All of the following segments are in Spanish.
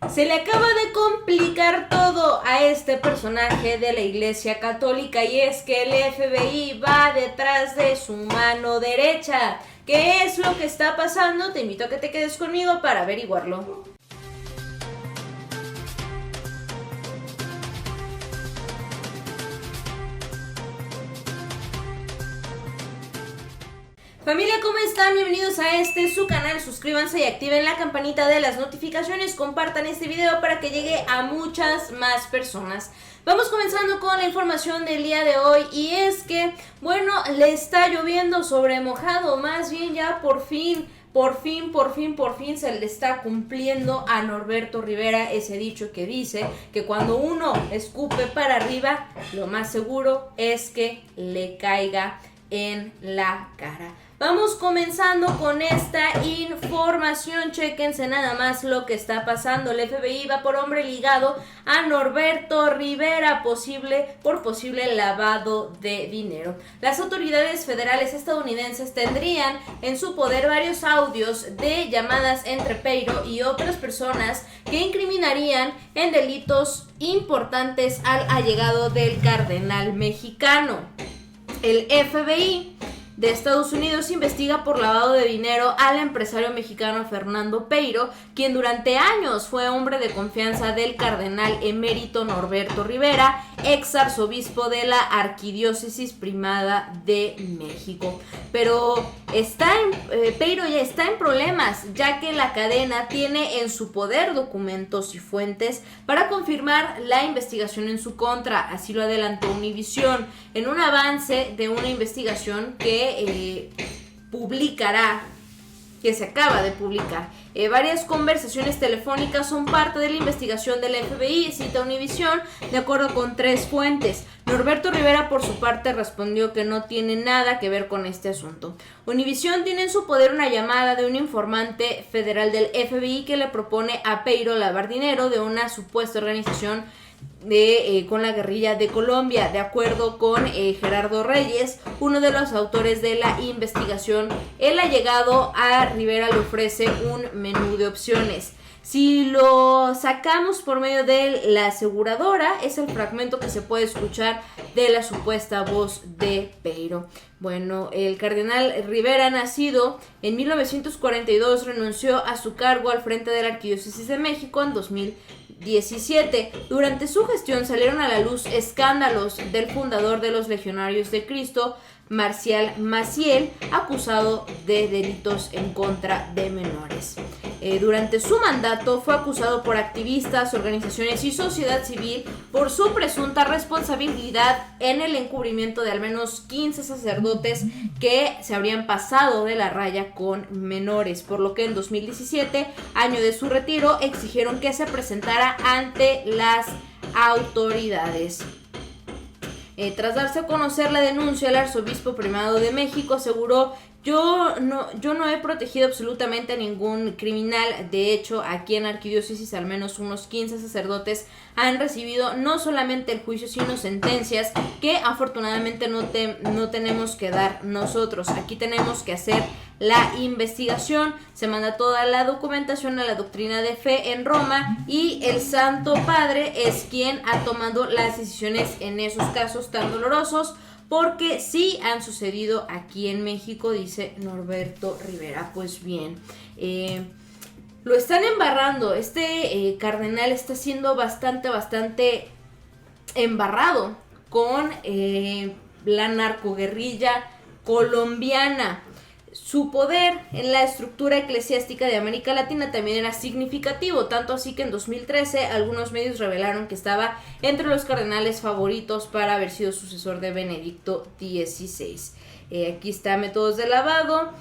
Se le acaba de complicar todo a este personaje de la Iglesia Católica, y es que el FBI va detrás de su mano derecha. ¿Qué es lo que está pasando? Te invito a que te quedes conmigo para averiguarlo. Familia, ¿cómo están? Bienvenidos a su canal. Suscríbanse y activen la campanita de las notificaciones. Compartan este video para que llegue a muchas más personas. Vamos comenzando con la información del día de hoy, y es que, bueno, le está lloviendo sobre mojado. Más bien ya por fin se le está cumpliendo a Norberto Rivera ese dicho que dice que cuando uno escupe para arriba, lo más seguro es que le caiga en la cara. Vamos comenzando con esta información. Chéquense nada más lo que está pasando. El FBI va por hombre ligado a Norberto Rivera por posible lavado de dinero. Las autoridades federales estadounidenses tendrían en su poder varios audios de llamadas entre Peiro y otras personas que incriminarían en delitos importantes al allegado del cardenal mexicano. El FBI de Estados Unidos investiga por lavado de dinero al empresario mexicano Fernando Peiro, quien durante años fue hombre de confianza del cardenal emérito Norberto Rivera, ex arzobispo de la Arquidiócesis Primada de México. Pero Peiro ya está en problemas, ya que la cadena tiene en su poder documentos y fuentes para confirmar la investigación en su contra. Así lo adelantó Univisión en un avance de una investigación que se acaba de publicar. Varias conversaciones telefónicas son parte de la investigación del FBI, cita Univisión, de acuerdo con 3 fuentes. Norberto Rivera, por su parte, respondió que no tiene nada que ver con este asunto. Univisión tiene en su poder una llamada de un informante federal del FBI que le propone a Peiro lavar dinero de una supuesta organización con la guerrilla de Colombia. De acuerdo con Gerardo Reyes, uno de los autores de la investigación, el allegado a Rivera le ofrece un menú de opciones. Si lo sacamos por medio de la aseguradora, es el fragmento que se puede escuchar de la supuesta voz de Peiro. Bueno, el cardenal Rivera, nacido en 1942, renunció a su cargo al frente de la Arquidiócesis de México en 2017. Durante su gestión salieron a la luz escándalos del fundador de los Legionarios de Cristo, Marcial Maciel, acusado de delitos en contra de menores. Durante su mandato fue acusado por activistas, organizaciones y sociedad civil por su presunta responsabilidad en el encubrimiento de al menos 15 sacerdotes que se habrían pasado de la raya con menores, por lo que en 2017, año de su retiro, exigieron que se presentara ante las autoridades. Tras darse a conocer la denuncia, el arzobispo primado de México aseguró: yo no he protegido absolutamente a ningún criminal. De hecho, aquí en la arquidiócesis al menos unos 15 sacerdotes han recibido no solamente el juicio, sino sentencias que afortunadamente no tenemos que dar nosotros. Aquí tenemos que hacer la investigación, se manda toda la documentación a la doctrina de fe en Roma, y el Santo Padre es quien ha tomado las decisiones en esos casos tan dolorosos, porque sí han sucedido aquí en México, dice Norberto Rivera. Pues bien, lo están embarrando. Cardenal está siendo bastante embarrado con la narcoguerrilla colombiana. Su poder en la estructura eclesiástica de América Latina también era significativo, tanto así que en 2013 algunos medios revelaron que estaba entre los cardenales favoritos para haber sido sucesor de Benedicto XVI. Aquí está métodos de lavado,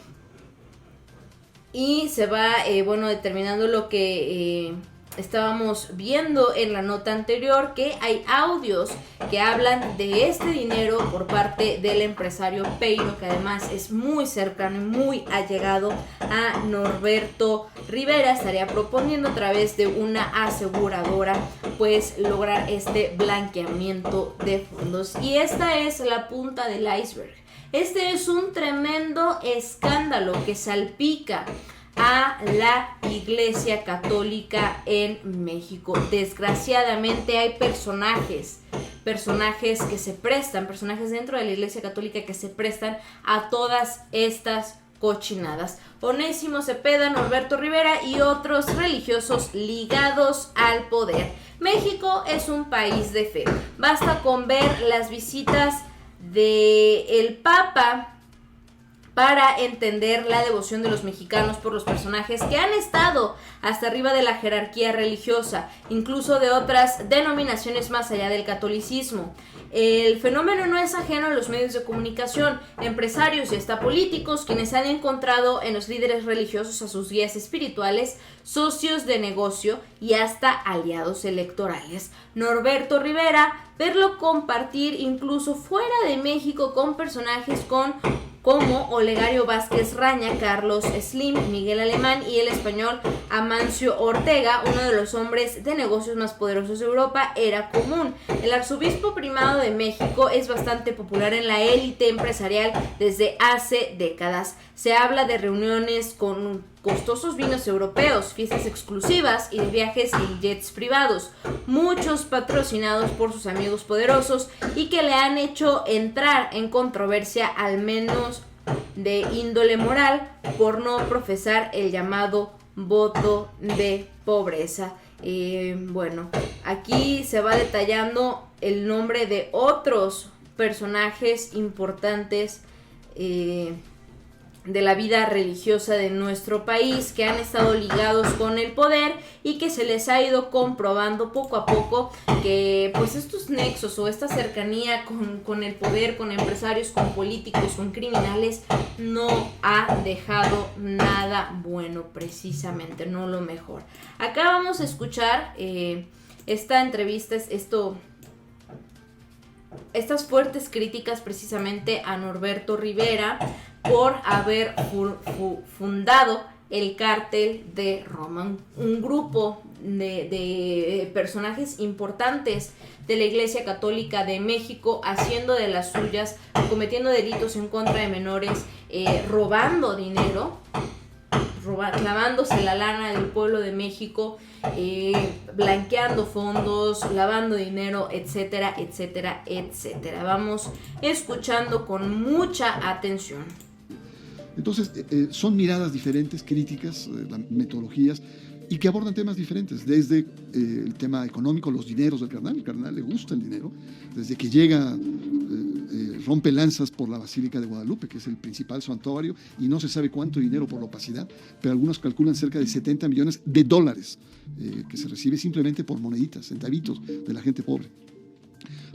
y se va determinando lo que estábamos viendo en la nota anterior, que hay audios que hablan de este dinero por parte del empresario Peiro, que además es muy cercano y muy allegado a Norberto Rivera. Estaría proponiendo a través de una aseguradora pues lograr este blanqueamiento de fondos, y esta es la punta del iceberg. Este es un tremendo escándalo que salpica a la Iglesia Católica en México. Desgraciadamente hay personajes que se prestan, personajes dentro de la Iglesia Católica que se prestan a todas estas cochinadas. Onésimo Cepeda, Norberto Rivera y otros religiosos ligados al poder. México es un país de fe. Basta con ver las visitas del Papa para entender la devoción de los mexicanos por los personajes que han estado hasta arriba de la jerarquía religiosa, incluso de otras denominaciones más allá del catolicismo. El fenómeno no es ajeno a los medios de comunicación, empresarios y hasta políticos, quienes han encontrado en los líderes religiosos a sus guías espirituales, socios de negocio y hasta aliados electorales. Norberto Rivera, verlo compartir incluso fuera de México con personajes como Olegario Vázquez Raña, Carlos Slim, Miguel Alemán y el español Amancio Ortega, uno de los hombres de negocios más poderosos de Europa, era común. El arzobispo primado de México es bastante popular en la élite empresarial desde hace décadas. Se habla de reuniones con costosos vinos europeos, fiestas exclusivas y de viajes en jets privados, muchos patrocinados por sus amigos poderosos y que le han hecho entrar en controversia, al menos de índole moral, por no profesar el llamado voto de pobreza. Bueno, aquí se va detallando el nombre de otros personajes importantes de la vida religiosa de nuestro país que han estado ligados con el poder y que se les ha ido comprobando poco a poco que pues estos nexos o esta cercanía con el poder, con empresarios, con políticos, con criminales, no ha dejado nada bueno, precisamente, no lo mejor. Acá vamos a escuchar esta entrevista, estas fuertes críticas precisamente a Norberto Rivera por haber fundado el Cártel de Roma, un grupo de personajes importantes de la Iglesia Católica de México haciendo de las suyas, cometiendo delitos en contra de menores, robando dinero, clavándose la lana del pueblo de México, blanqueando fondos, lavando dinero, etcétera, etcétera, etcétera. Vamos escuchando con mucha atención. Entonces, son miradas diferentes, críticas, metodologías, y que abordan temas diferentes, desde el tema económico, los dineros del cardenal. El cardenal le gusta el dinero, desde que llega, rompe lanzas por la Basílica de Guadalupe, que es el principal santuario, y no se sabe cuánto dinero por la opacidad, pero algunos calculan cerca de $70 millones que se recibe simplemente por moneditas, centavitos de la gente pobre.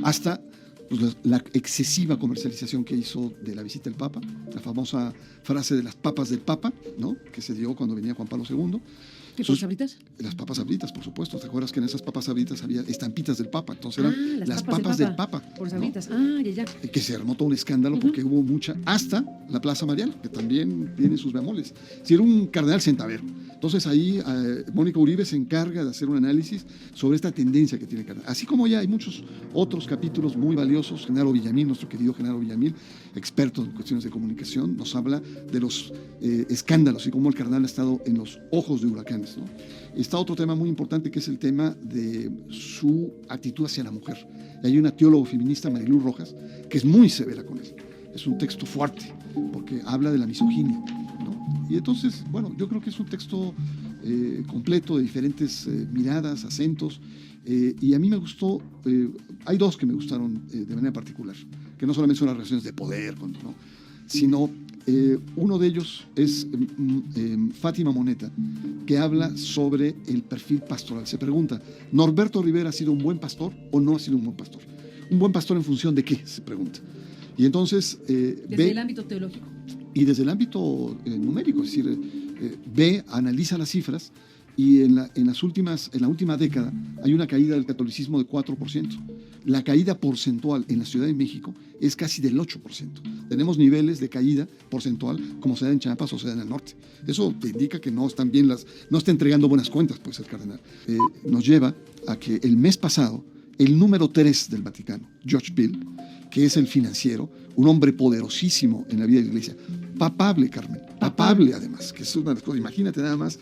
Hasta pues, la excesiva comercialización que hizo de la visita del Papa, la famosa frase de las papas del Papa, ¿no?, que se dio cuando venía Juan Pablo II. ¿Qué papas sabritas? Las papas sabritas, por supuesto. ¿Te acuerdas que en esas papas sabritas había estampitas del Papa? Entonces eran las papas del Papa. Por sabritas, ¿no? Ya. Que se armó todo un escándalo porque hubo mucha, hasta la Plaza Mariana, que también tiene sus bemoles. Si era un cardenal centavero. Entonces ahí Mónica Uribe se encarga de hacer un análisis sobre esta tendencia que tiene el cardenal. Así como ya hay muchos otros capítulos muy valiosos. Genaro Villamil, nuestro querido Genaro Villamil, experto en cuestiones de comunicación, nos habla de los escándalos y cómo el cardenal ha estado en los ojos de huracanes, ¿no? Está otro tema muy importante que es el tema de su actitud hacia la mujer. Y hay una teóloga feminista, Mariluz Rojas, que es muy severa con él. Es un texto fuerte porque habla de la misoginia, ¿no? Y entonces, bueno, yo creo que es un texto completo de diferentes miradas, acentos, y a mí me gustó, hay dos que me gustaron de manera particular, que no solamente son las relaciones de poder, ¿no?, sino uno de ellos es Fátima Moneta, que habla sobre el perfil pastoral. Se pregunta, ¿Norberto Rivera ha sido un buen pastor o no ha sido un buen pastor? ¿Un buen pastor en función de qué?, se pregunta. Y entonces desde el ámbito teológico. Y desde el ámbito numérico, es decir, analiza las cifras y en la última década hay una caída del catolicismo de 4%. La caída porcentual en la Ciudad de México es casi del 8%. Tenemos niveles de caída porcentual como se da en Chiapas o se da en el norte. Eso te indica que no están bien no está entregando buenas cuentas, pues, el cardenal. Nos lleva a que el mes pasado, el número 3 del Vaticano, George Bill, que es el financiero, un hombre poderosísimo en la vida de la Iglesia, papable, Carmen, papable además, que es una de las cosas, imagínate nada más.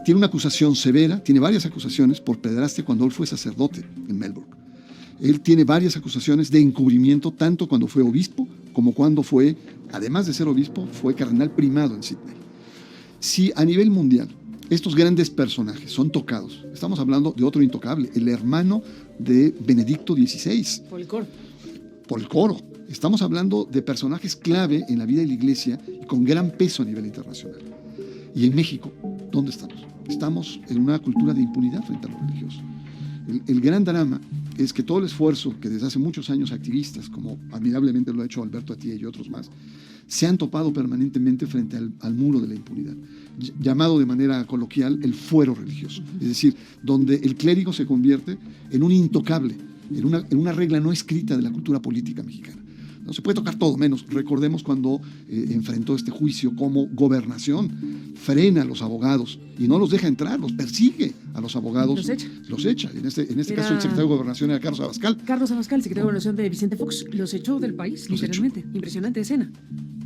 Tiene una acusación severa, tiene varias acusaciones por pederastia cuando él fue sacerdote en Melbourne. Él tiene varias acusaciones de encubrimiento, tanto cuando fue obispo como cuando fue, además de ser obispo, fue cardenal primado en Sydney. Si a nivel mundial estos grandes personajes son tocados, estamos hablando de otro intocable, el hermano de Benedicto XVI. Por el coro. Por el coro. Estamos hablando de personajes clave en la vida de la Iglesia y con gran peso a nivel internacional. Y en México, ¿dónde estamos? Estamos en una cultura de impunidad frente a lo religioso. El gran drama es que todo el esfuerzo que desde hace muchos años activistas, como admirablemente lo ha hecho Alberto Atié y otros más, se han topado permanentemente frente al muro de la impunidad, llamado de manera coloquial el fuero religioso. Es decir, donde el clérigo se convierte en un intocable, en una regla no escrita de la cultura política mexicana. No se puede tocar todo, menos. Recordemos cuando enfrentó este juicio, cómo Gobernación frena a los abogados y no los deja entrar, los persigue a los abogados. Los echa. En este caso el secretario de Gobernación era Carlos Abascal. Carlos Abascal, secretario de Gobernación de Vicente Fox, los echó del país, literalmente. Impresionante escena.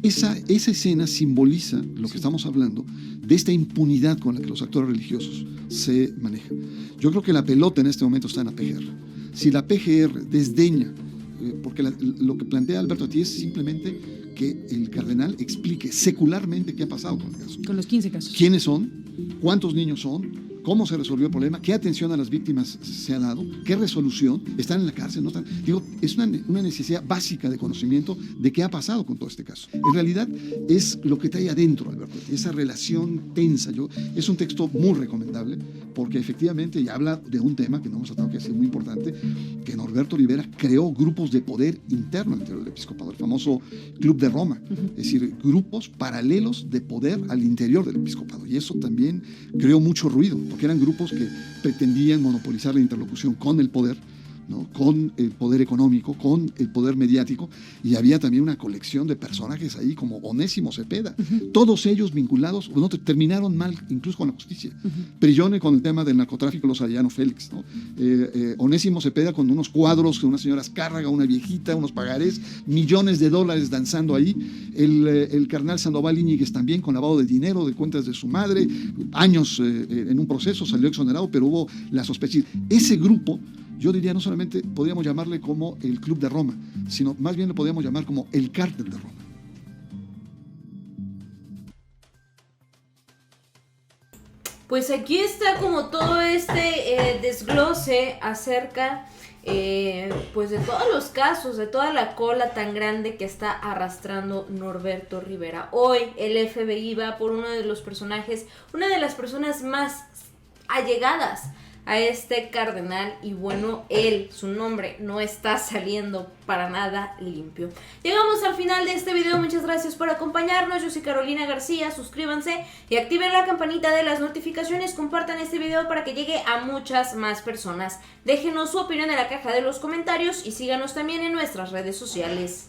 Esa escena simboliza lo que estamos hablando de esta impunidad con la que los actores religiosos se manejan. Yo creo que la pelota en este momento está en la PGR. Si la PGR desdeña, porque lo que plantea Alberto Atié es simplemente que el cardenal explique secularmente qué ha pasado con el caso. Con los 15 casos. ¿Quiénes son? ¿Cuántos niños son? ¿Cómo se resolvió el problema? ¿Qué atención a las víctimas se ha dado? ¿Qué resolución? ¿Están en la cárcel? ¿No están? Digo, es una necesidad básica de conocimiento de qué ha pasado con todo este caso. En realidad es lo que trae adentro, Alberto, esa relación tensa. Es un texto muy recomendable porque efectivamente y habla de un tema que no hemos tratado, que es muy importante, que Norberto Rivera creó grupos de poder interno dentro del episcopado, el famoso Club de Roma, es decir, grupos paralelos de poder al interior del episcopado. Y eso también creó mucho ruido, porque eran grupos que pretendían monopolizar la interlocución con el poder, ¿no? Con el poder económico, con el poder mediático, y había también una colección de personajes ahí como Onésimo Cepeda, todos ellos vinculados, no terminaron mal incluso con la justicia. Prillone con el tema del narcotráfico, los Arellano Félix, ¿no? Onésimo Cepeda con unos cuadros de una señora Azcárraga, una viejita, unos pagarés, millones de dólares danzando ahí, el cardenal Sandoval Íñiguez también con lavado de dinero de cuentas de su madre, años en un proceso, salió exonerado, pero hubo la sospecha. Ese grupo, yo diría, no solamente podríamos llamarle como el Club de Roma, sino más bien lo podríamos llamar como el Cártel de Roma. Pues aquí está como todo este desglose acerca pues de todos los casos, de toda la cola tan grande que está arrastrando Norberto Rivera. Hoy el FBI va por uno de los personajes, una de las personas más allegadas a este cardenal, y bueno, su nombre no está saliendo para nada limpio. Llegamos al final de este video, muchas gracias por acompañarnos. Yo soy Carolina García, suscríbanse y activen la campanita de las notificaciones, compartan este video para que llegue a muchas más personas. Déjenos su opinión en la caja de los comentarios y síganos también en nuestras redes sociales.